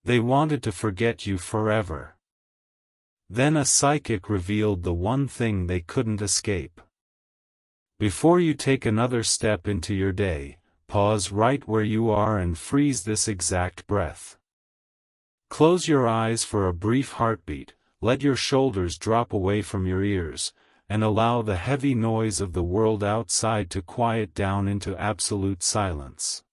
They wanted to forget you forever. Then a psychic revealed the one thing they couldn't escape. Before you take another step into your day, pause right where you are and freeze this exact breath. Close your eyes for a brief heartbeat, let your shoulders drop away from your ears, and allow the heavy noise of the world outside to quiet down into absolute silence.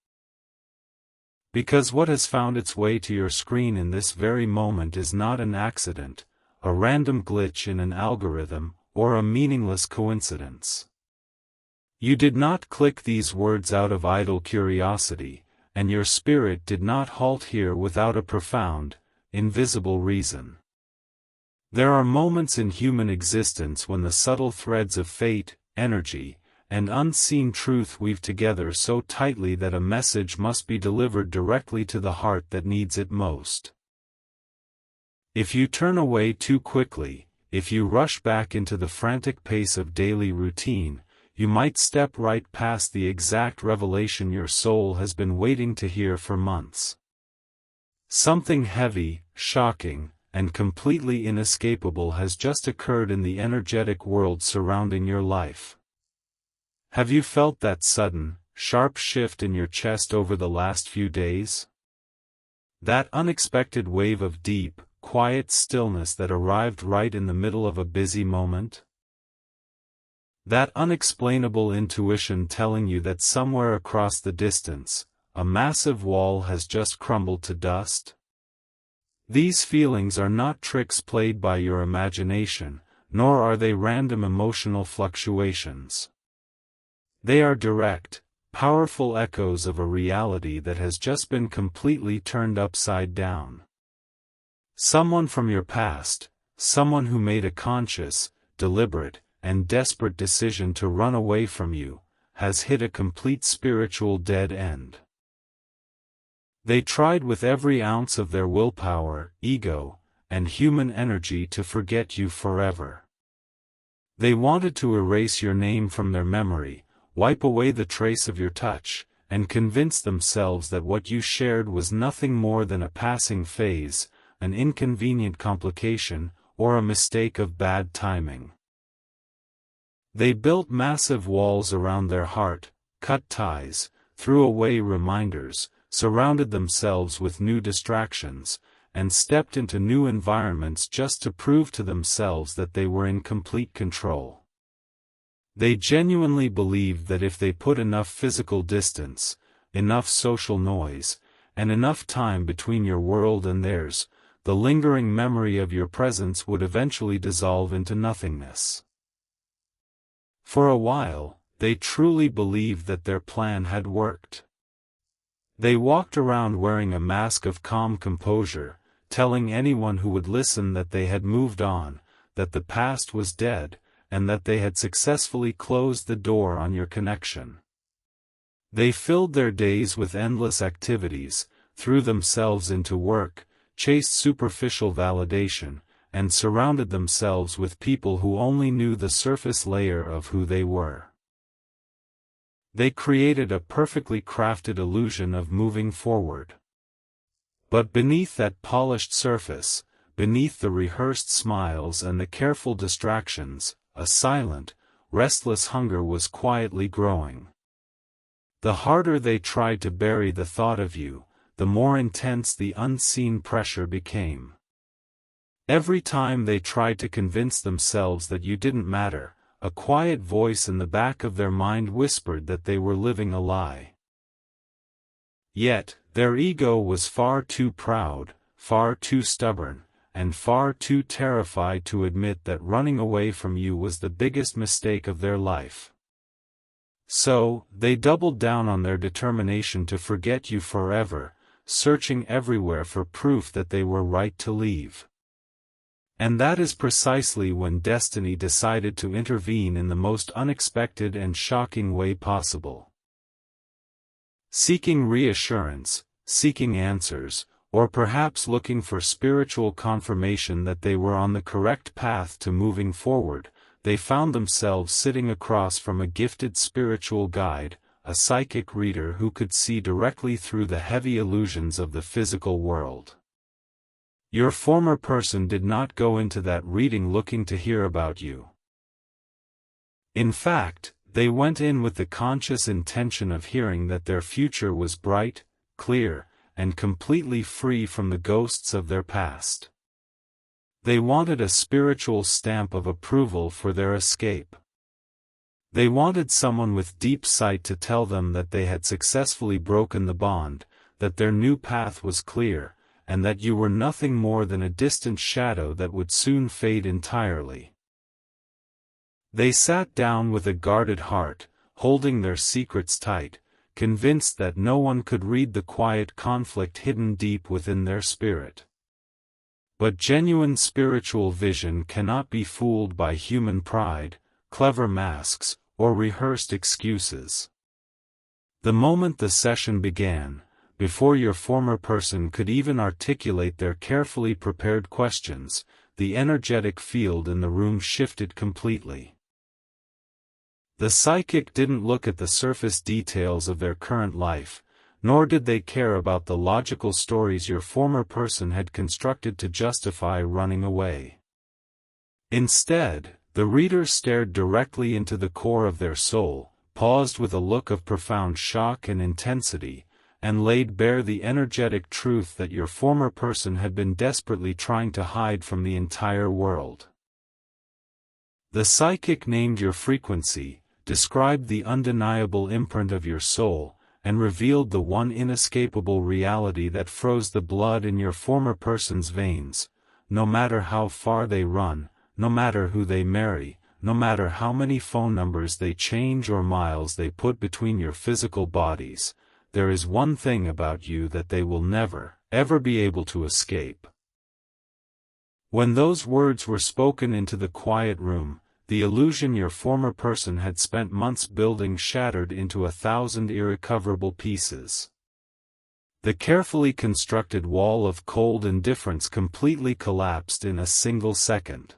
Because what has found its way to your screen in this very moment is not an accident, a random glitch in an algorithm, or a meaningless coincidence. You did not click these words out of idle curiosity, and your spirit did not halt here without a profound, invisible reason. There are moments in human existence when the subtle threads of fate, energy, and unseen truth weave together so tightly that a message must be delivered directly to the heart that needs it most. If you turn away too quickly, if you rush back into the frantic pace of daily routine, you might step right past the exact revelation your soul has been waiting to hear for months. Something heavy, shocking, and completely inescapable has just occurred in the energetic world surrounding your life. Have you felt that sudden, sharp shift in your chest over the last few days? That unexpected wave of deep, quiet stillness that arrived right in the middle of a busy moment? That unexplainable intuition telling you that somewhere across the distance, a massive wall has just crumbled to dust? These feelings are not tricks played by your imagination, nor are they random emotional fluctuations. They are direct, powerful echoes of a reality that has just been completely turned upside down. Someone from your past, someone who made a conscious, deliberate, and desperate decision to run away from you, has hit a complete spiritual dead end. They tried with every ounce of their willpower, ego, and human energy to forget you forever. They wanted to erase your name from their memory, wipe away the trace of your touch, and convince themselves that what you shared was nothing more than a passing phase, an inconvenient complication, or a mistake of bad timing. They built massive walls around their heart, cut ties, threw away reminders, surrounded themselves with new distractions, and stepped into new environments just to prove to themselves that they were in complete control. They genuinely believed that if they put enough physical distance, enough social noise, and enough time between your world and theirs, the lingering memory of your presence would eventually dissolve into nothingness. For a while, they truly believed that their plan had worked. They walked around wearing a mask of calm composure, telling anyone who would listen that they had moved on, that the past was dead, and that they had successfully closed the door on your connection. They filled their days with endless activities, threw themselves into work, chased superficial validation, and surrounded themselves with people who only knew the surface layer of who they were. They created a perfectly crafted illusion of moving forward. But beneath that polished surface, beneath the rehearsed smiles and the careful distractions, a silent, restless hunger was quietly growing. The harder they tried to bury the thought of you, the more intense the unseen pressure became. Every time they tried to convince themselves that you didn't matter, a quiet voice in the back of their mind whispered that they were living a lie. Yet, their ego was far too proud, far too stubborn, and far too terrified to admit that running away from you was the biggest mistake of their life. So, they doubled down on their determination to forget you forever, searching everywhere for proof that they were right to leave. And that is precisely when destiny decided to intervene in the most unexpected and shocking way possible. Seeking reassurance, seeking answers, or perhaps looking for spiritual confirmation that they were on the correct path to moving forward, they found themselves sitting across from a gifted spiritual guide, a psychic reader who could see directly through the heavy illusions of the physical world. Your former person did not go into that reading looking to hear about you. In fact, they went in with the conscious intention of hearing that their future was bright, clear, and completely free from the ghosts of their past. They wanted a spiritual stamp of approval for their escape. They wanted someone with deep sight to tell them that they had successfully broken the bond, that their new path was clear, and that you were nothing more than a distant shadow that would soon fade entirely. They sat down with a guarded heart, holding their secrets tight, convinced that no one could read the quiet conflict hidden deep within their spirit. But genuine spiritual vision cannot be fooled by human pride, clever masks, or rehearsed excuses. The moment the session began, before your former person could even articulate their carefully prepared questions, the energetic field in the room shifted completely. The psychic didn't look at the surface details of their current life, nor did they care about the logical stories your former person had constructed to justify running away. Instead, the reader stared directly into the core of their soul, paused with a look of profound shock and intensity, and laid bare the energetic truth that your former person had been desperately trying to hide from the entire world. The psychic named your frequency, described the undeniable imprint of your soul, and revealed the one inescapable reality that froze the blood in your former person's veins. No matter how far they run, no matter who they marry, no matter how many phone numbers they change or miles they put between your physical bodies, there is one thing about you that they will never, ever be able to escape. When those words were spoken into the quiet room, the illusion your former person had spent months building shattered into 1,000 irrecoverable pieces. The carefully constructed wall of cold indifference completely collapsed in a single second.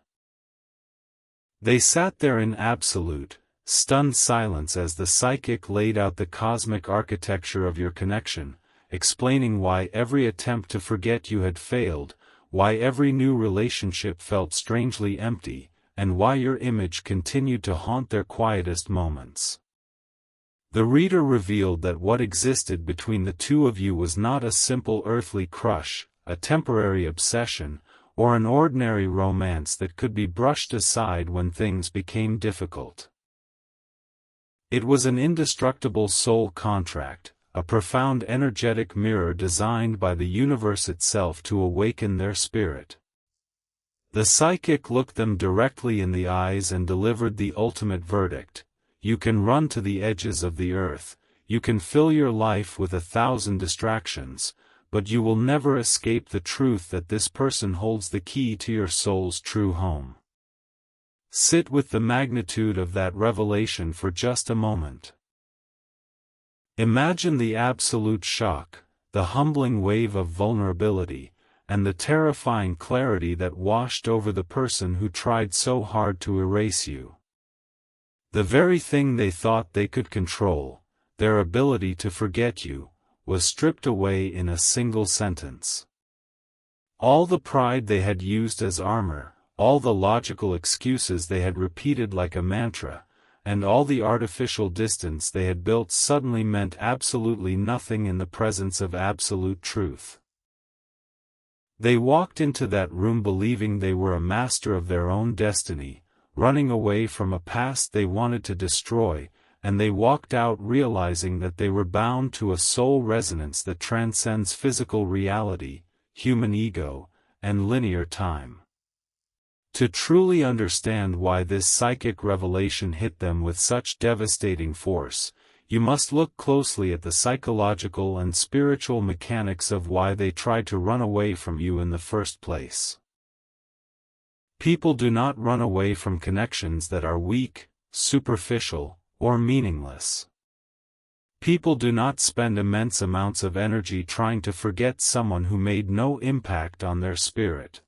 They sat there in absolute, stunned silence as the psychic laid out the cosmic architecture of your connection, explaining why every attempt to forget you had failed, why every new relationship felt strangely empty, and why your image continued to haunt their quietest moments. The reader revealed that what existed between the two of you was not a simple earthly crush, a temporary obsession, or an ordinary romance that could be brushed aside when things became difficult. It was an indestructible soul contract, a profound energetic mirror designed by the universe itself to awaken their spirit. The psychic looked them directly in the eyes and delivered the ultimate verdict: you can run to the edges of the earth, you can fill your life with 1,000 distractions, but you will never escape the truth that this person holds the key to your soul's true home. Sit with the magnitude of that revelation for just a moment. Imagine the absolute shock, the humbling wave of vulnerability, and the terrifying clarity that washed over the person who tried so hard to erase you. The very thing they thought they could control, their ability to forget you, was stripped away in a single sentence. All the pride they had used as armor, all the logical excuses they had repeated like a mantra, and all the artificial distance they had built suddenly meant absolutely nothing in the presence of absolute truth. They walked into that room believing they were a master of their own destiny, running away from a past they wanted to destroy, and they walked out realizing that they were bound to a soul resonance that transcends physical reality, human ego, and linear time. To truly understand why this psychic revelation hit them with such devastating force, you must look closely at the psychological and spiritual mechanics of why they tried to run away from you in the first place. People do not run away from connections that are weak, superficial, or meaningless. People do not spend immense amounts of energy trying to forget someone who made no impact on their spirit.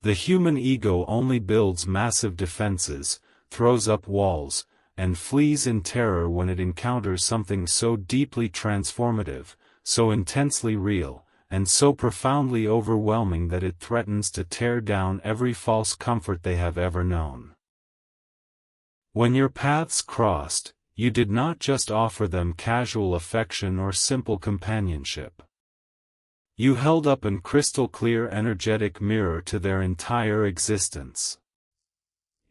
The human ego only builds massive defenses, throws up walls, and flees in terror when it encounters something so deeply transformative, so intensely real, and so profoundly overwhelming that it threatens to tear down every false comfort they have ever known. When your paths crossed, you did not just offer them casual affection or simple companionship. You held up a crystal-clear energetic mirror to their entire existence.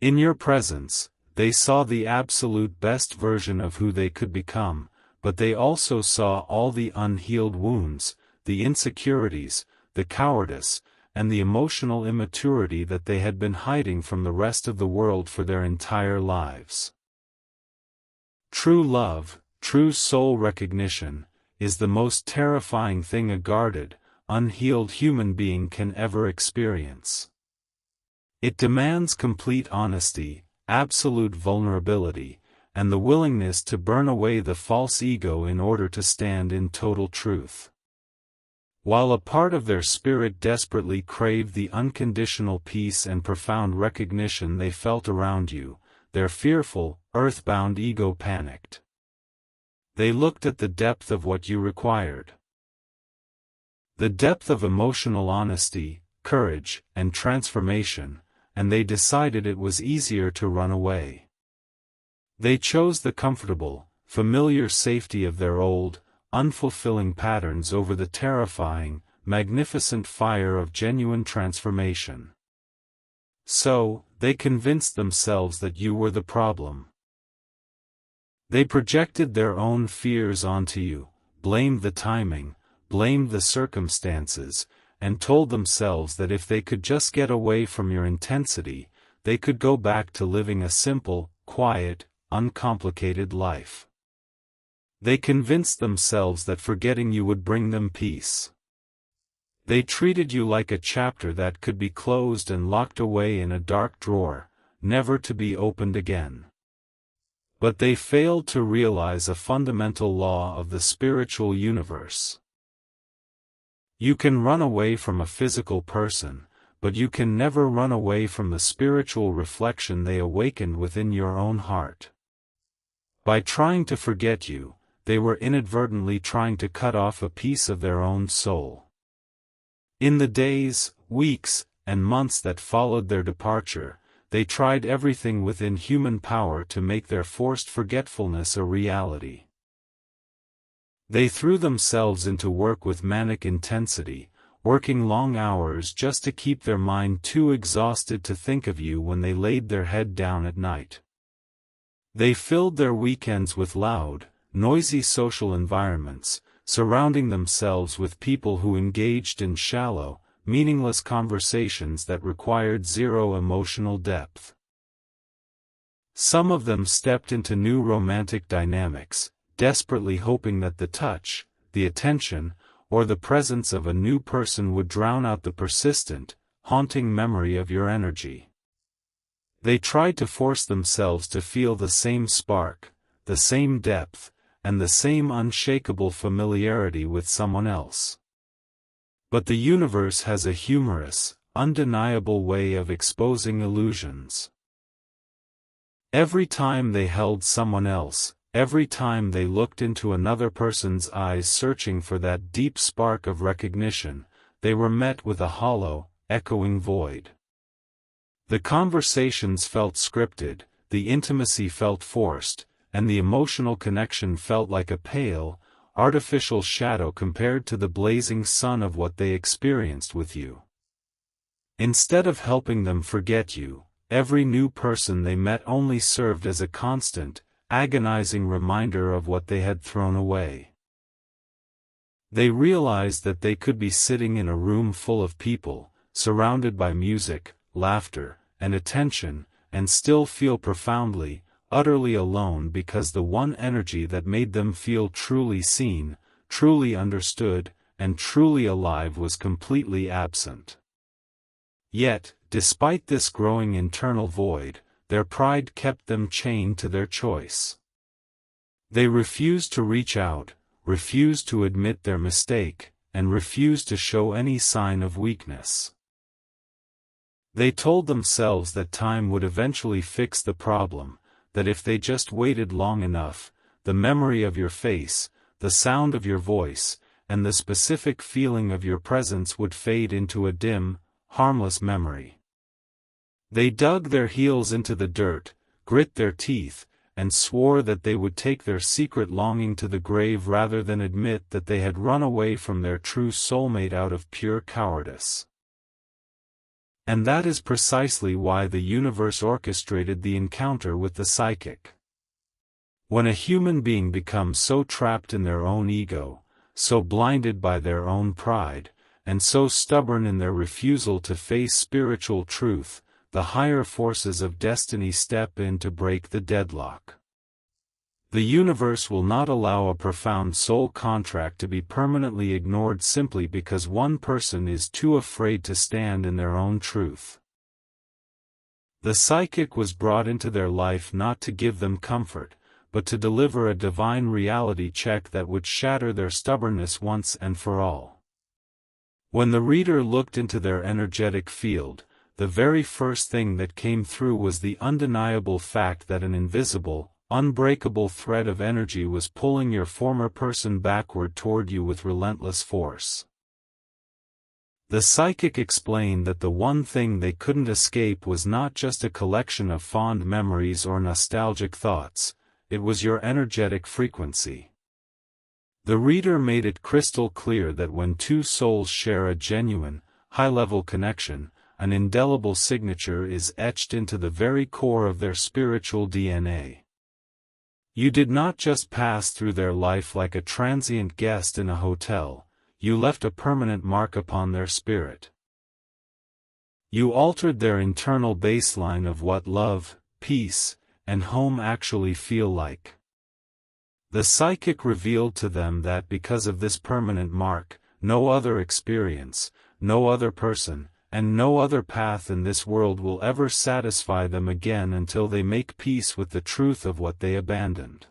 In your presence, they saw the absolute best version of who they could become, but they also saw all the unhealed wounds, the insecurities, the cowardice, and the emotional immaturity that they had been hiding from the rest of the world for their entire lives. True love, true soul recognition, is the most terrifying thing a guarded, unhealed human being can ever experience. It demands complete honesty, absolute vulnerability, and the willingness to burn away the false ego in order to stand in total truth. While a part of their spirit desperately craved the unconditional peace and profound recognition they felt around you, their fearful, earthbound ego panicked. They looked at the depth of what you required. The depth of emotional honesty, courage, and transformation, and they decided it was easier to run away. They chose the comfortable, familiar safety of their old, unfulfilling patterns over the terrifying, magnificent fire of genuine transformation. So, they convinced themselves that you were the problem. They projected their own fears onto you, blamed the timing, blamed the circumstances, and told themselves that if they could just get away from your intensity, they could go back to living a simple, quiet, uncomplicated life. They convinced themselves that forgetting you would bring them peace. They treated you like a chapter that could be closed and locked away in a dark drawer, never to be opened again. But they failed to realize a fundamental law of the spiritual universe. You can run away from a physical person, but you can never run away from the spiritual reflection they awakened within your own heart. By trying to forget you, they were inadvertently trying to cut off a piece of their own soul. In the days, weeks, and months that followed their departure, they tried everything within human power to make their forced forgetfulness a reality. They threw themselves into work with manic intensity, working long hours just to keep their mind too exhausted to think of you when they laid their head down at night. They filled their weekends with loud, noisy social environments, surrounding themselves with people who engaged in shallow, meaningless conversations that required zero emotional depth. Some of them stepped into new romantic dynamics, desperately hoping that the touch, the attention, or the presence of a new person would drown out the persistent, haunting memory of your energy. They tried to force themselves to feel the same spark, the same depth, and the same unshakable familiarity with someone else. But the universe has a humorous, undeniable way of exposing illusions. Every time they held someone else, every time they looked into another person's eyes searching for that deep spark of recognition, they were met with a hollow, echoing void. The conversations felt scripted, the intimacy felt forced, and the emotional connection felt like a pale, artificial shadow compared to the blazing sun of what they experienced with you. Instead of helping them forget you, every new person they met only served as a constant, agonizing reminder of what they had thrown away. They realized that they could be sitting in a room full of people, surrounded by music, laughter, and attention, and still feel profoundly, utterly alone because the one energy that made them feel truly seen, truly understood, and truly alive was completely absent. Yet, despite this growing internal void, their pride kept them chained to their choice. They refused to reach out, refused to admit their mistake, and refused to show any sign of weakness. They told themselves that time would eventually fix the problem, that if they just waited long enough, the memory of your face, the sound of your voice, and the specific feeling of your presence would fade into a dim, harmless memory. They dug their heels into the dirt, grit their teeth, and swore that they would take their secret longing to the grave rather than admit that they had run away from their true soulmate out of pure cowardice. And that is precisely why the universe orchestrated the encounter with the psychic. When a human being becomes so trapped in their own ego, so blinded by their own pride, and so stubborn in their refusal to face spiritual truth, the higher forces of destiny step in to break the deadlock. The universe will not allow a profound soul contract to be permanently ignored simply because one person is too afraid to stand in their own truth. The psychic was brought into their life not to give them comfort, but to deliver a divine reality check that would shatter their stubbornness once and for all. When the reader looked into their energetic field, the very first thing that came through was the undeniable fact that an invisible, unbreakable thread of energy was pulling your former person backward toward you with relentless force. The psychic explained that the one thing they couldn't escape was not just a collection of fond memories or nostalgic thoughts, it was your energetic frequency. The reader made it crystal clear that when two souls share a genuine, high-level connection, an indelible signature is etched into the very core of their spiritual DNA. You did not just pass through their life like a transient guest in a hotel, you left a permanent mark upon their spirit. You altered their internal baseline of what love, peace, and home actually feel like. The psychic revealed to them that because of this permanent mark, no other experience, no other person, and no other path in this world will ever satisfy them again until they make peace with the truth of what they abandoned.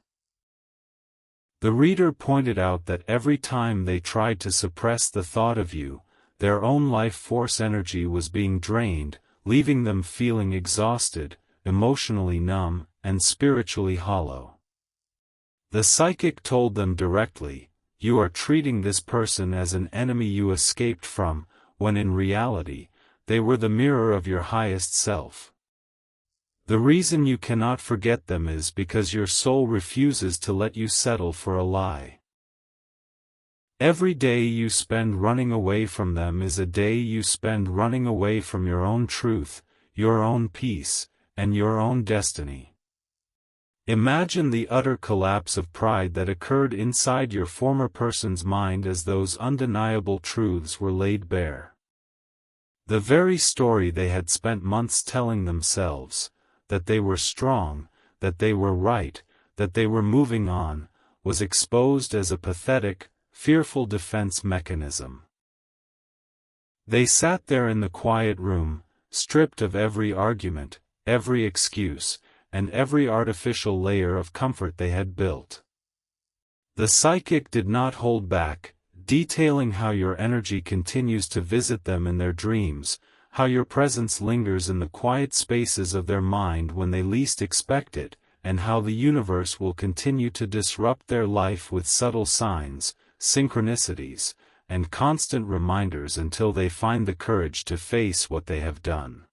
The reader pointed out that every time they tried to suppress the thought of you, their own life force energy was being drained, leaving them feeling exhausted, emotionally numb, and spiritually hollow. The psychic told them directly, "You are treating this person as an enemy you escaped from," when in reality, they were the mirror of your highest self. The reason you cannot forget them is because your soul refuses to let you settle for a lie. Every day you spend running away from them is a day you spend running away from your own truth, your own peace, and your own destiny. Imagine the utter collapse of pride that occurred inside your former person's mind as those undeniable truths were laid bare. The very story they had spent months telling themselves, that they were strong, that they were right, that they were moving on, was exposed as a pathetic, fearful defense mechanism. They sat there in the quiet room, stripped of every argument, every excuse, and every artificial layer of comfort they had built. The psychic did not hold back, detailing how your energy continues to visit them in their dreams, how your presence lingers in the quiet spaces of their mind when they least expect it, and how the universe will continue to disrupt their life with subtle signs, synchronicities, and constant reminders until they find the courage to face what they have done.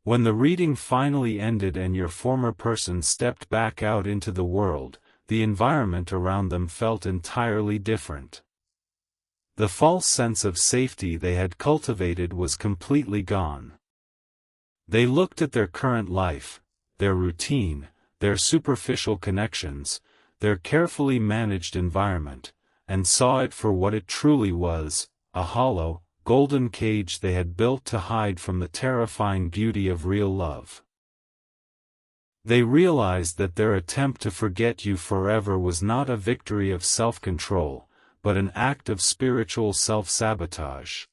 When the reading finally ended and your former person stepped back out into the world, the environment around them felt entirely different. The false sense of safety they had cultivated was completely gone. They looked at their current life, their routine, their superficial connections, their carefully managed environment, and saw it for what it truly was, a hollow, golden cage they had built to hide from the terrifying beauty of real love. They realized that their attempt to forget you forever was not a victory of self-control, but an act of spiritual self-sabotage.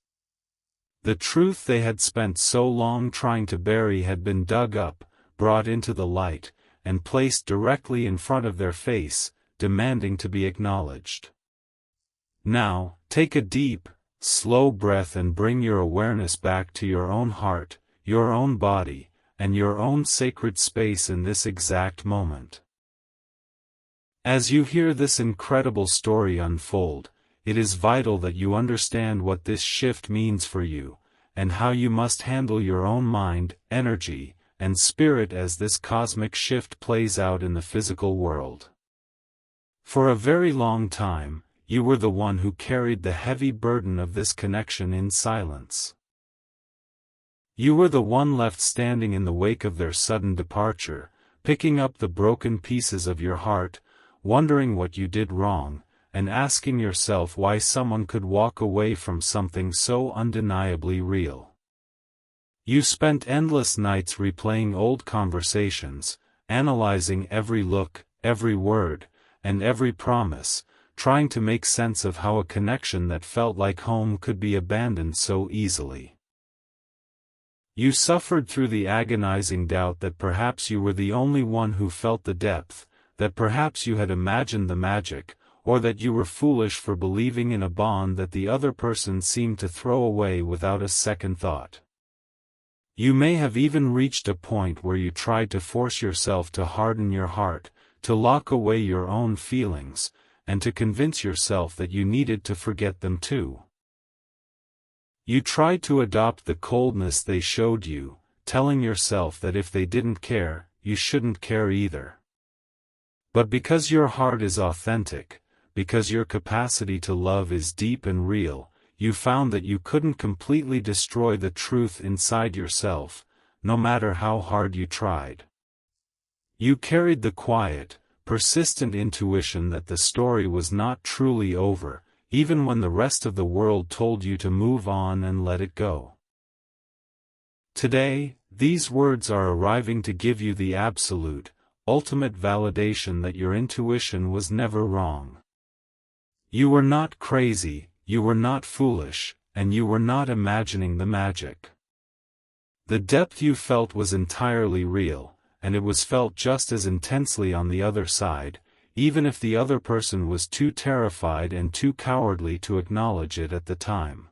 The truth they had spent so long trying to bury had been dug up, brought into the light, and placed directly in front of their face, demanding to be acknowledged. Now, take a deep, slow breath and bring your awareness back to your own heart, your own body, and your own sacred space in this exact moment. As you hear this incredible story unfold, it is vital that you understand what this shift means for you, and how you must handle your own mind, energy, and spirit as this cosmic shift plays out in the physical world. For a very long time, you were the one who carried the heavy burden of this connection in silence. You were the one left standing in the wake of their sudden departure, picking up the broken pieces of your heart, wondering what you did wrong, and asking yourself why someone could walk away from something so undeniably real. You spent endless nights replaying old conversations, analyzing every look, every word, and every promise, trying to make sense of how a connection that felt like home could be abandoned so easily. You suffered through the agonizing doubt that perhaps you were the only one who felt the depth, that perhaps you had imagined the magic, or that you were foolish for believing in a bond that the other person seemed to throw away without a second thought. You may have even reached a point where you tried to force yourself to harden your heart, to lock away your own feelings, and to convince yourself that you needed to forget them too. You tried to adopt the coldness they showed you, telling yourself that if they didn't care, you shouldn't care either. But because your heart is authentic, because your capacity to love is deep and real, you found that you couldn't completely destroy the truth inside yourself, no matter how hard you tried. You carried the quiet, persistent intuition that the story was not truly over, even when the rest of the world told you to move on and let it go. Today, these words are arriving to give you the absolute, ultimate validation that your intuition was never wrong. You were not crazy, you were not foolish, and you were not imagining the magic. The depth you felt was entirely real, and it was felt just as intensely on the other side, even if the other person was too terrified and too cowardly to acknowledge it at the time.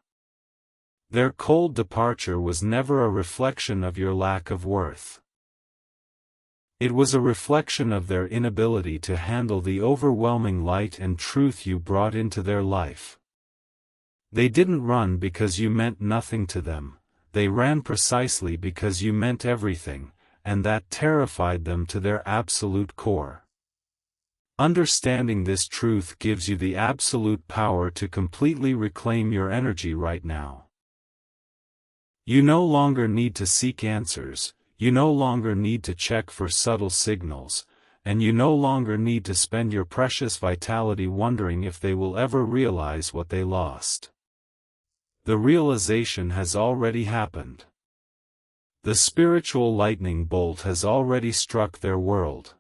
Their cold departure was never a reflection of your lack of worth. It was a reflection of their inability to handle the overwhelming light and truth you brought into their life. They didn't run because you meant nothing to them, they ran precisely because you meant everything, and that terrified them to their absolute core. Understanding this truth gives you the absolute power to completely reclaim your energy right now. You no longer need to seek answers, you no longer need to check for subtle signals, and you no longer need to spend your precious vitality wondering if they will ever realize what they lost. The realization has already happened. The spiritual lightning bolt has already struck their world.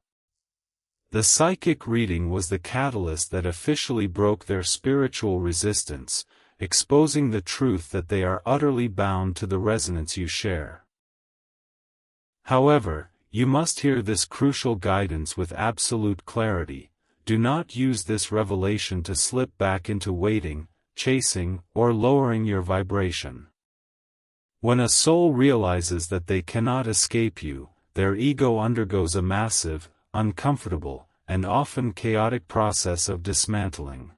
The psychic reading was the catalyst that officially broke their spiritual resistance, exposing the truth that they are utterly bound to the resonance you share. However, you must hear this crucial guidance with absolute clarity. Do not use this revelation to slip back into waiting, chasing, or lowering your vibration. When a soul realizes that they cannot escape you, their ego undergoes a massive, uncomfortable, and often chaotic process of dismantling.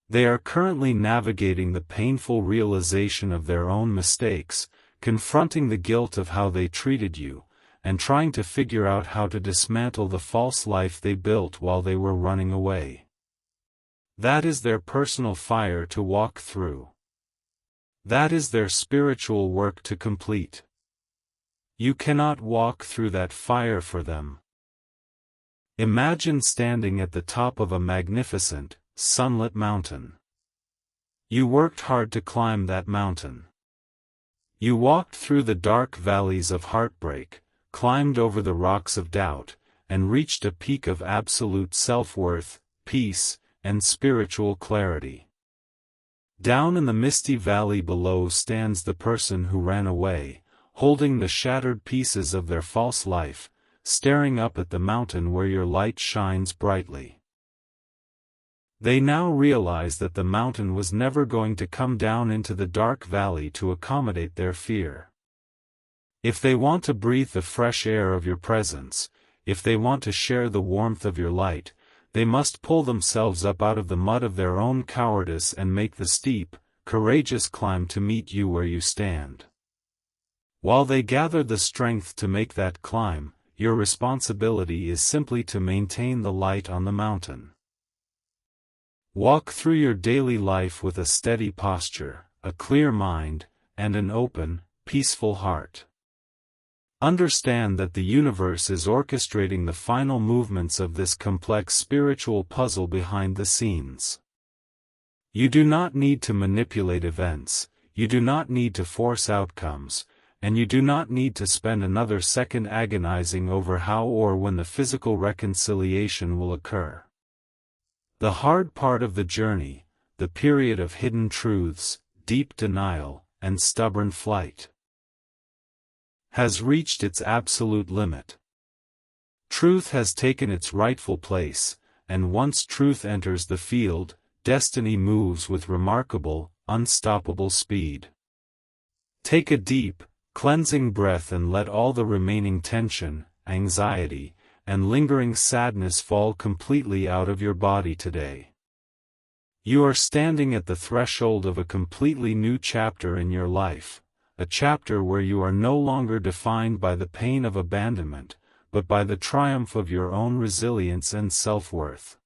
They are currently navigating the painful realization of their own mistakes, confronting the guilt of how they treated you, and trying to figure out how to dismantle the false life they built while they were running away. That is their personal fire to walk through. That is their spiritual work to complete. You cannot walk through that fire for them. Imagine standing at the top of a magnificent, sunlit mountain. You worked hard to climb that mountain. You walked through the dark valleys of heartbreak, climbed over the rocks of doubt, and reached a peak of absolute self-worth, peace, and spiritual clarity. Down in the misty valley below stands the person who ran away, holding the shattered pieces of their false life, staring up at the mountain where your light shines brightly. They now realize that the mountain was never going to come down into the dark valley to accommodate their fear. If they want to breathe the fresh air of your presence, if they want to share the warmth of your light, they must pull themselves up out of the mud of their own cowardice and make the steep, courageous climb to meet you where you stand. While they gather the strength to make that climb, your responsibility is simply to maintain the light on the mountain. Walk through your daily life with a steady posture, a clear mind, and an open, peaceful heart. Understand that the universe is orchestrating the final movements of this complex spiritual puzzle behind the scenes. You do not need to manipulate events, you do not need to force outcomes, and you do not need to spend another second agonizing over how or when the physical reconciliation will occur. The hard part of the journey, the period of hidden truths, deep denial, and stubborn flight, has reached its absolute limit. Truth has taken its rightful place, and once truth enters the field, destiny moves with remarkable, unstoppable speed. Take a deep, cleansing breath and let all the remaining tension, anxiety, and lingering sadness fall completely out of your body today. You are standing at the threshold of a completely new chapter in your life, a chapter where you are no longer defined by the pain of abandonment, but by the triumph of your own resilience and self-worth.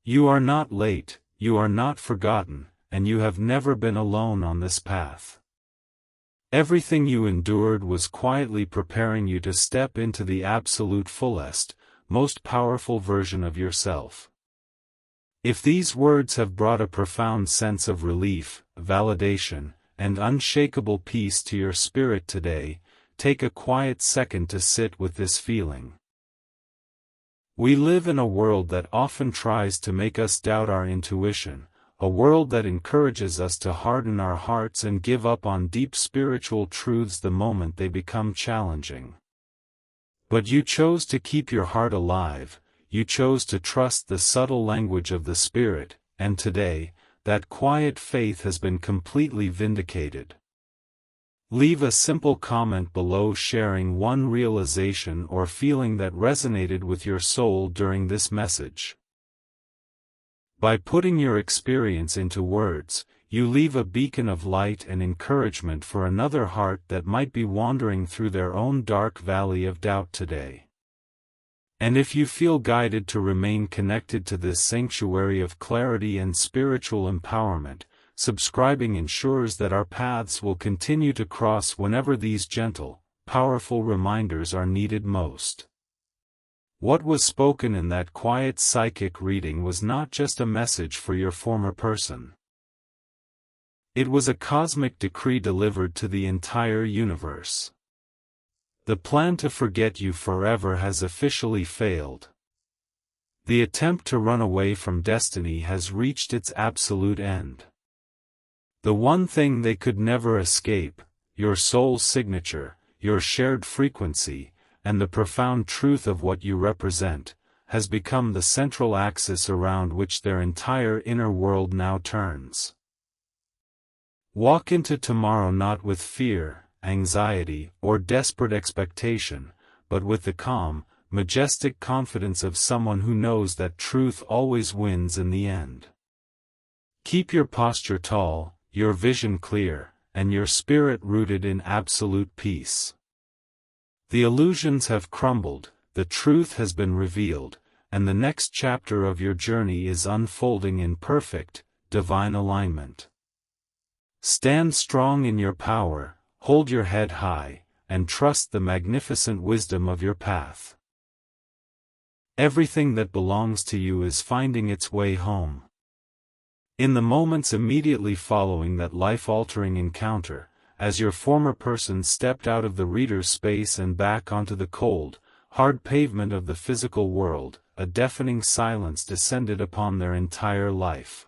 You are not late, you are not forgotten, and you have never been alone on this path. Everything you endured was quietly preparing you to step into the absolute fullest, most powerful version of yourself. If these words have brought a profound sense of relief, validation, and unshakable peace to your spirit today, take a quiet second to sit with this feeling. We live in a world that often tries to make us doubt our intuition, a world that encourages us to harden our hearts and give up on deep spiritual truths the moment they become challenging. But you chose to keep your heart alive, you chose to trust the subtle language of the Spirit, and today, that quiet faith has been completely vindicated. Leave a simple comment below sharing one realization or feeling that resonated with your soul during this message. By putting your experience into words, you leave a beacon of light and encouragement for another heart that might be wandering through their own dark valley of doubt today. And if you feel guided to remain connected to this sanctuary of clarity and spiritual empowerment, subscribing ensures that our paths will continue to cross whenever these gentle, powerful reminders are needed most. What was spoken in that quiet psychic reading was not just a message for your former person. It was a cosmic decree delivered to the entire universe. The plan to forget you forever has officially failed. The attempt to run away from destiny has reached its absolute end. The one thing they could never escape, your soul's signature, your shared frequency, and the profound truth of what you represent, has become the central axis around which their entire inner world now turns. Walk into tomorrow not with fear, anxiety, or desperate expectation, but with the calm, majestic confidence of someone who knows that truth always wins in the end. Keep your posture tall, your vision clear, and your spirit rooted in absolute peace. The illusions have crumbled, the truth has been revealed, and the next chapter of your journey is unfolding in perfect, divine alignment. Stand strong in your power, hold your head high, and trust the magnificent wisdom of your path. Everything that belongs to you is finding its way home. In the moments immediately following that life-altering encounter, as your former person stepped out of the reader's space and back onto the cold, hard pavement of the physical world, a deafening silence descended upon their entire life.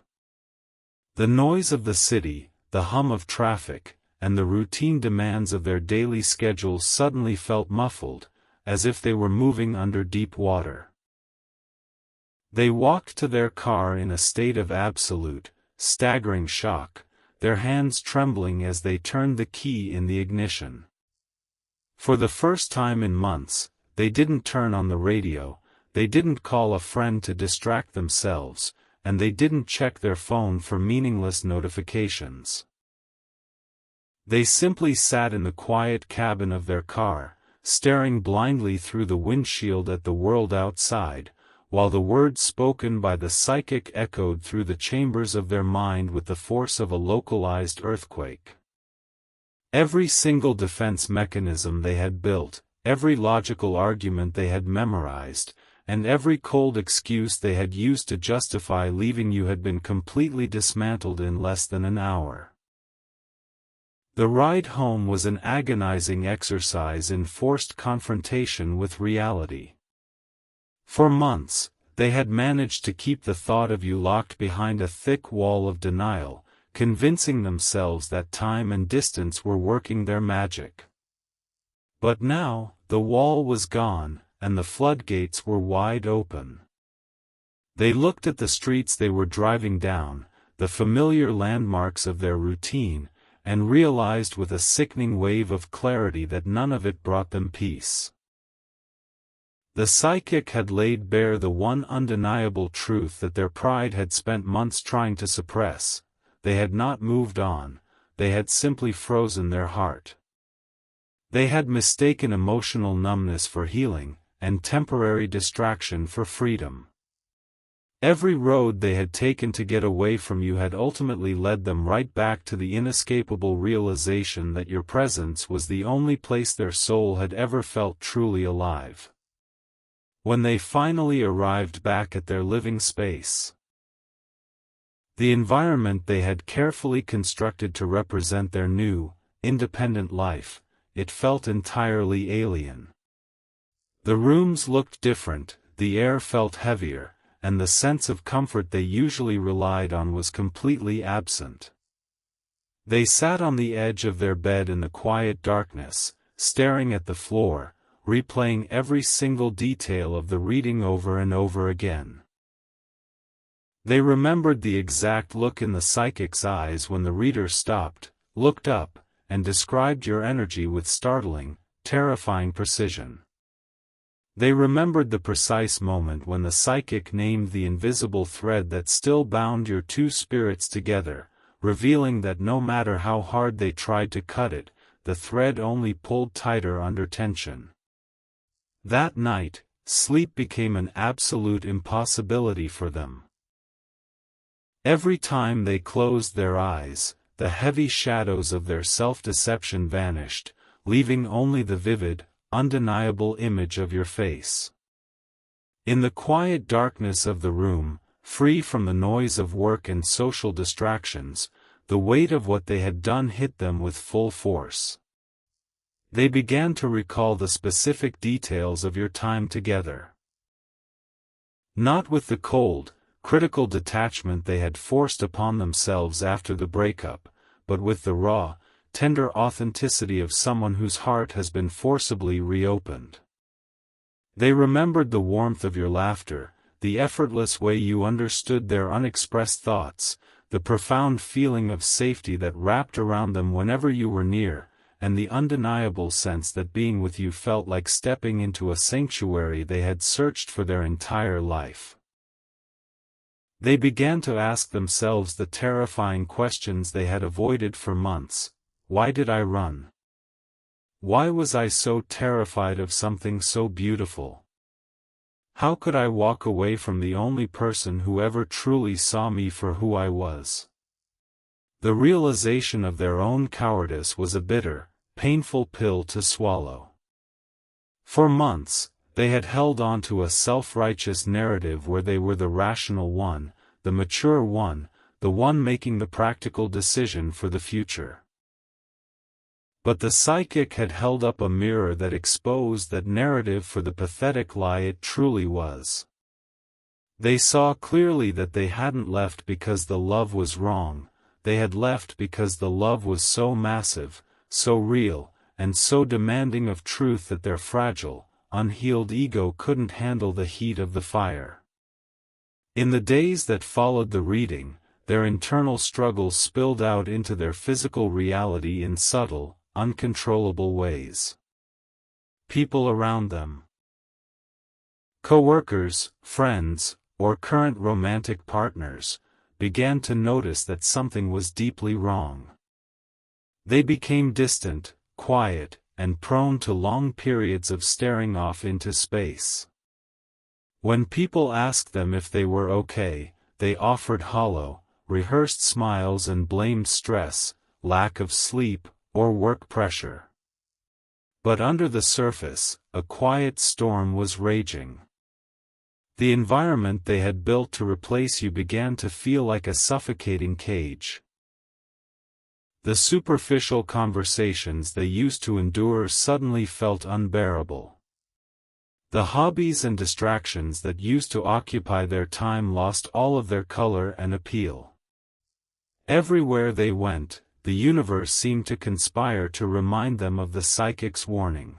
The noise of the city, the hum of traffic, and the routine demands of their daily schedules suddenly felt muffled, as if they were moving under deep water. They walked to their car in a state of absolute, staggering shock, their hands trembling as they turned the key in the ignition. For the first time in months, they didn't turn on the radio, they didn't call a friend to distract themselves, and they didn't check their phone for meaningless notifications. They simply sat in the quiet cabin of their car, staring blindly through the windshield at the world outside, while the words spoken by the psychic echoed through the chambers of their mind with the force of a localized earthquake. Every single defense mechanism they had built, every logical argument they had memorized, and every cold excuse they had used to justify leaving you had been completely dismantled in less than an hour. The ride home was an agonizing exercise in forced confrontation with reality. For months, they had managed to keep the thought of you locked behind a thick wall of denial, convincing themselves that time and distance were working their magic. But now, the wall was gone, and the floodgates were wide open. They looked at the streets they were driving down, the familiar landmarks of their routine, and realized with a sickening wave of clarity that none of it brought them peace. The psychic had laid bare the one undeniable truth that their pride had spent months trying to suppress. They had not moved on, they had simply frozen their heart. They had mistaken emotional numbness for healing, and temporary distraction for freedom. Every road they had taken to get away from you had ultimately led them right back to the inescapable realization that your presence was the only place their soul had ever felt truly alive. When they finally arrived back at their living space, the environment they had carefully constructed to represent their new, independent life, it felt entirely alien. The rooms looked different, the air felt heavier, and the sense of comfort they usually relied on was completely absent. They sat on the edge of their bed in the quiet darkness, staring at the floor, replaying every single detail of the reading over and over again. They remembered the exact look in the psychic's eyes when the reader stopped, looked up, and described your energy with startling, terrifying precision. They remembered the precise moment when the psychic named the invisible thread that still bound your two spirits together, revealing that no matter how hard they tried to cut it, the thread only pulled tighter under tension. That night, sleep became an absolute impossibility for them. Every time they closed their eyes, the heavy shadows of their self-deception vanished, leaving only the vivid, undeniable image of your face. In the quiet darkness of the room, free from the noise of work and social distractions, the weight of what they had done hit them with full force. They began to recall the specific details of your time together. Not with the cold, critical detachment they had forced upon themselves after the breakup, but with the raw, tender authenticity of someone whose heart has been forcibly reopened. They remembered the warmth of your laughter, the effortless way you understood their unexpressed thoughts, the profound feeling of safety that wrapped around them whenever you were near, and the undeniable sense that being with you felt like stepping into a sanctuary they had searched for their entire life. They began to ask themselves the terrifying questions they had avoided for months. Why did I run? Why was I so terrified of something so beautiful? How could I walk away from the only person who ever truly saw me for who I was? The realization of their own cowardice was a bitter, painful pill to swallow. For months, they had held on to a self-righteous narrative where they were the rational one, the mature one, the one making the practical decision for the future. But the psychic had held up a mirror that exposed that narrative for the pathetic lie it truly was. They saw clearly that they hadn't left because the love was wrong, they had left because the love was so massive, so real, and so demanding of truth that their fragile, unhealed ego couldn't handle the heat of the fire. In the days that followed the reading, their internal struggles spilled out into their physical reality in subtle, uncontrollable ways. People around them, Coworkers, friends, or current romantic partners began to notice that something was deeply wrong. They became distant, quiet, and prone to long periods of staring off into space. When people asked them if they were okay, they offered hollow, rehearsed smiles and blamed stress, lack of sleep, or work pressure. But under the surface, a quiet storm was raging. The environment they had built to replace you began to feel like a suffocating cage. The superficial conversations they used to endure suddenly felt unbearable. The hobbies and distractions that used to occupy their time lost all of their color and appeal. Everywhere they went, the universe seemed to conspire to remind them of the psychic's warning.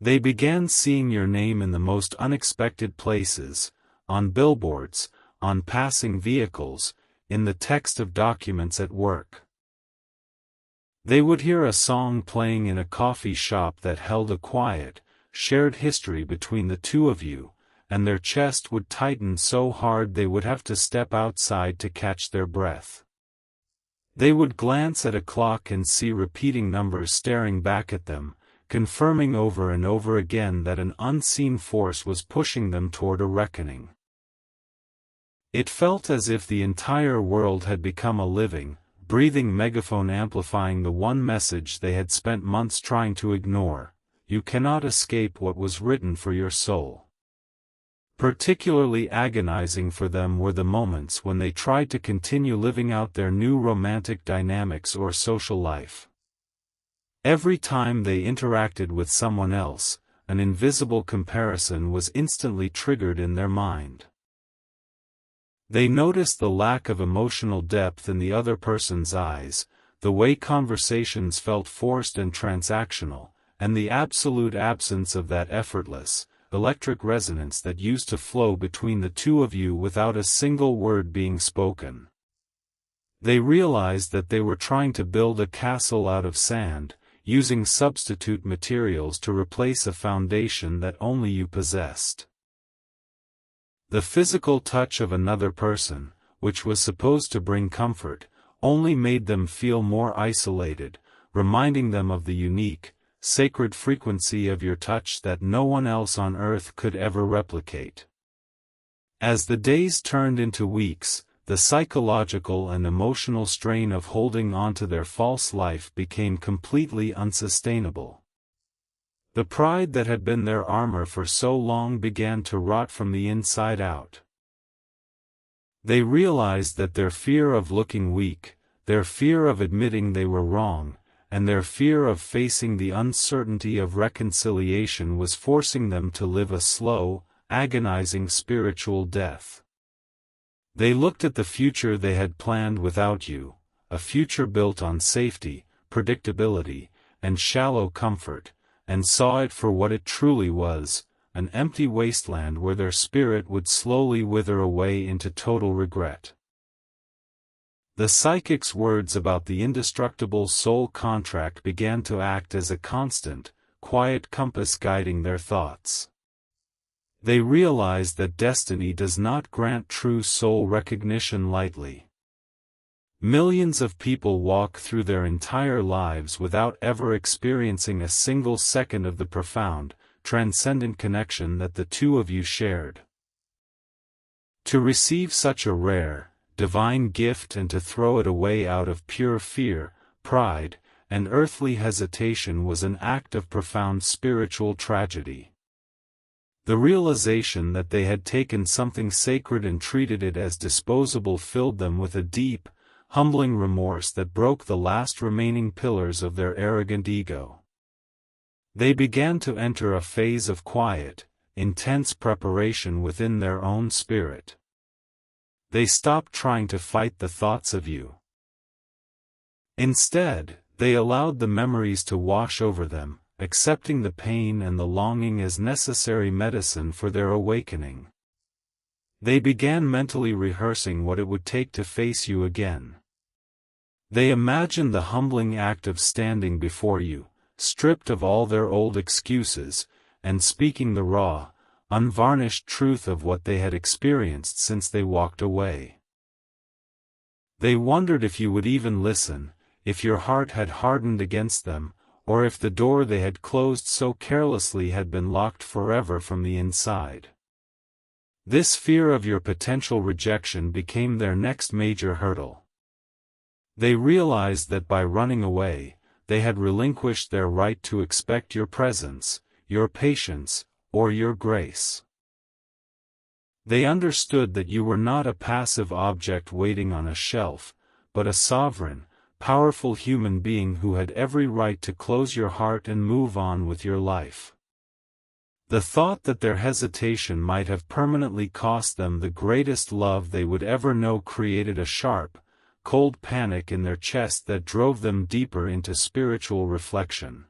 They began seeing your name in the most unexpected places, on billboards, on passing vehicles, in the text of documents at work. They would hear a song playing in a coffee shop that held a quiet, shared history between the two of you, and their chest would tighten so hard they would have to step outside to catch their breath. They would glance at a clock and see repeating numbers staring back at them, confirming over and over again that an unseen force was pushing them toward a reckoning. It felt as if the entire world had become a living, breathing megaphone amplifying the one message they had spent months trying to ignore: you cannot escape what was written for your soul. Particularly agonizing for them were the moments when they tried to continue living out their new romantic dynamics or social life. Every time they interacted with someone else, an invisible comparison was instantly triggered in their mind. They noticed the lack of emotional depth in the other person's eyes, the way conversations felt forced and transactional, and the absolute absence of that effortless, electric resonance that used to flow between the two of you without a single word being spoken. They realized that they were trying to build a castle out of sand, using substitute materials to replace a foundation that only you possessed. The physical touch of another person, which was supposed to bring comfort, only made them feel more isolated, reminding them of the unique, sacred frequency of your touch that no one else on earth could ever replicate. As the days turned into weeks, the psychological and emotional strain of holding on to their false life became completely unsustainable. The pride that had been their armor for so long began to rot from the inside out. They realized that their fear of looking weak, their fear of admitting they were wrong, and their fear of facing the uncertainty of reconciliation was forcing them to live a slow, agonizing spiritual death. They looked at the future they had planned without you, a future built on safety, predictability, and shallow comfort, and saw it for what it truly was, an empty wasteland where their spirit would slowly wither away into total regret. The psychic's words about the indestructible soul contract began to act as a constant, quiet compass guiding their thoughts. They realized that destiny does not grant true soul recognition lightly. Millions of people walk through their entire lives without ever experiencing a single second of the profound, transcendent connection that the two of you shared. To receive such a rare, divine gift and to throw it away out of pure fear, pride, and earthly hesitation was an act of profound spiritual tragedy. The realization that they had taken something sacred and treated it as disposable filled them with a deep, humbling remorse that broke the last remaining pillars of their arrogant ego. They began to enter a phase of quiet, intense preparation within their own spirit. They stopped trying to fight the thoughts of you. Instead, they allowed the memories to wash over them, accepting the pain and the longing as necessary medicine for their awakening. They began mentally rehearsing what it would take to face you again. They imagined the humbling act of standing before you, stripped of all their old excuses, and speaking the raw, unvarnished truth of what they had experienced since they walked away. They wondered if you would even listen, if your heart had hardened against them, or if the door they had closed so carelessly had been locked forever from the inside. This fear of your potential rejection became their next major hurdle. They realized that by running away, they had relinquished their right to expect your presence, your patience, or your grace. They understood that you were not a passive object waiting on a shelf, but a sovereign, powerful human being who had every right to close your heart and move on with your life. The thought that their hesitation might have permanently cost them the greatest love they would ever know created a sharp, cold panic in their chest that drove them deeper into spiritual reflection.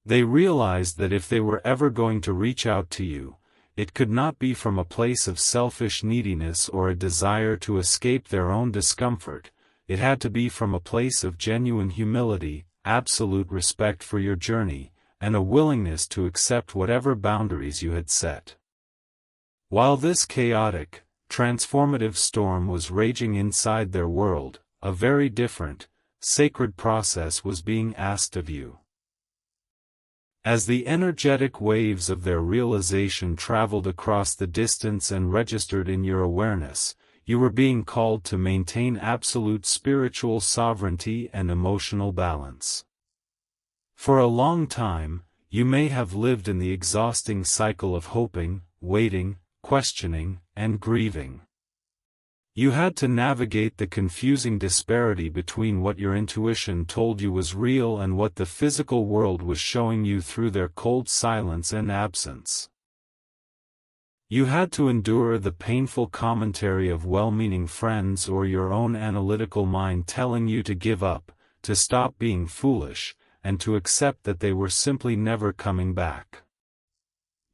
They realized that if they were ever going to reach out to you, it could not be from a place of selfish neediness or a desire to escape their own discomfort. It had to be from a place of genuine humility, absolute respect for your journey, and a willingness to accept whatever boundaries you had set. While this chaotic, transformative storm was raging inside their world, a very different, sacred process was being asked of you. As the energetic waves of their realization traveled across the distance and registered in your awareness, you were being called to maintain absolute spiritual sovereignty and emotional balance. For a long time, you may have lived in the exhausting cycle of hoping, waiting, questioning, and grieving. You had to navigate the confusing disparity between what your intuition told you was real and what the physical world was showing you through their cold silence and absence. You had to endure the painful commentary of well-meaning friends or your own analytical mind telling you to give up, to stop being foolish, and to accept that they were simply never coming back.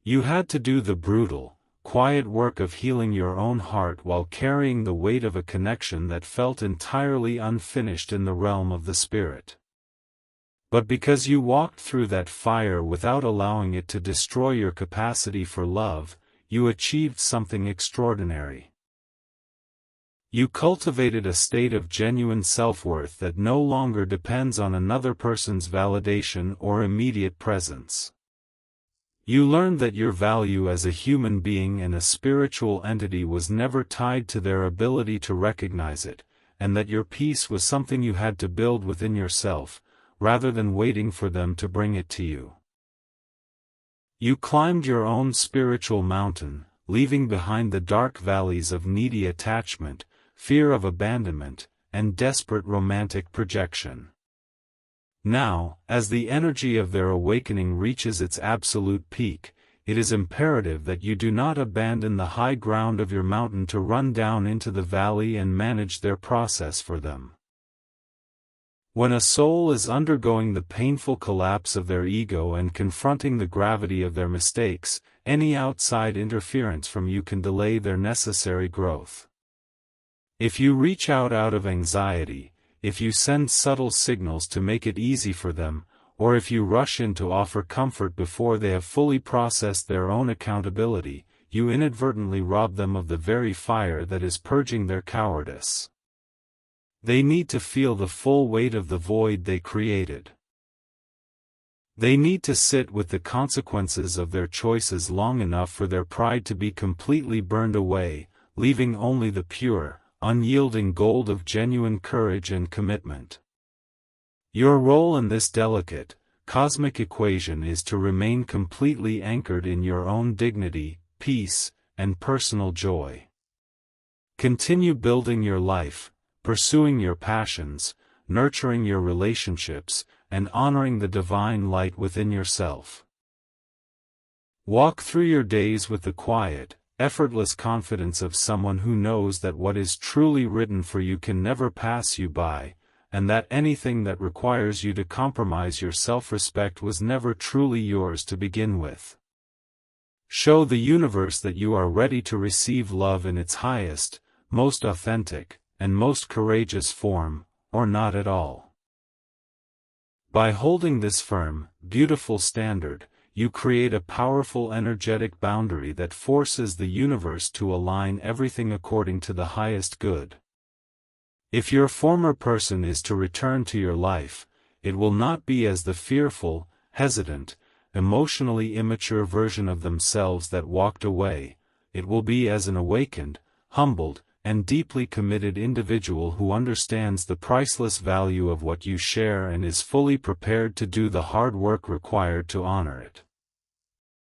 You had to do the brutal, quiet work of healing your own heart while carrying the weight of a connection that felt entirely unfinished in the realm of the spirit. But because you walked through that fire without allowing it to destroy your capacity for love, you achieved something extraordinary. You cultivated a state of genuine self-worth that no longer depends on another person's validation or immediate presence. You learned that your value as a human being and a spiritual entity was never tied to their ability to recognize it, and that your peace was something you had to build within yourself, rather than waiting for them to bring it to you. You climbed your own spiritual mountain, leaving behind the dark valleys of needy attachment, fear of abandonment, and desperate romantic projection. Now, as the energy of their awakening reaches its absolute peak, it is imperative that you do not abandon the high ground of your mountain to run down into the valley and manage their process for them. When a soul is undergoing the painful collapse of their ego and confronting the gravity of their mistakes, any outside interference from you can delay their necessary growth. If you reach out of anxiety, if you send subtle signals to make it easy for them, or if you rush in to offer comfort before they have fully processed their own accountability, you inadvertently rob them of the very fire that is purging their cowardice. They need to feel the full weight of the void they created. They need to sit with the consequences of their choices long enough for their pride to be completely burned away, leaving only the pure, unyielding gold of genuine courage and commitment. Your role in this delicate, cosmic equation is to remain completely anchored in your own dignity, peace, and personal joy. Continue building your life, pursuing your passions, nurturing your relationships, and honoring the divine light within yourself. Walk through your days with the quiet, effortless confidence of someone who knows that what is truly written for you can never pass you by, and that anything that requires you to compromise your self-respect was never truly yours to begin with. Show the universe that you are ready to receive love in its highest, most authentic, and most courageous form, or not at all. By holding this firm, beautiful standard, you create a powerful energetic boundary that forces the universe to align everything according to the highest good. If your former person is to return to your life, it will not be as the fearful, hesitant, emotionally immature version of themselves that walked away. It will be as an awakened, humbled, and deeply committed individual who understands the priceless value of what you share and is fully prepared to do the hard work required to honor it.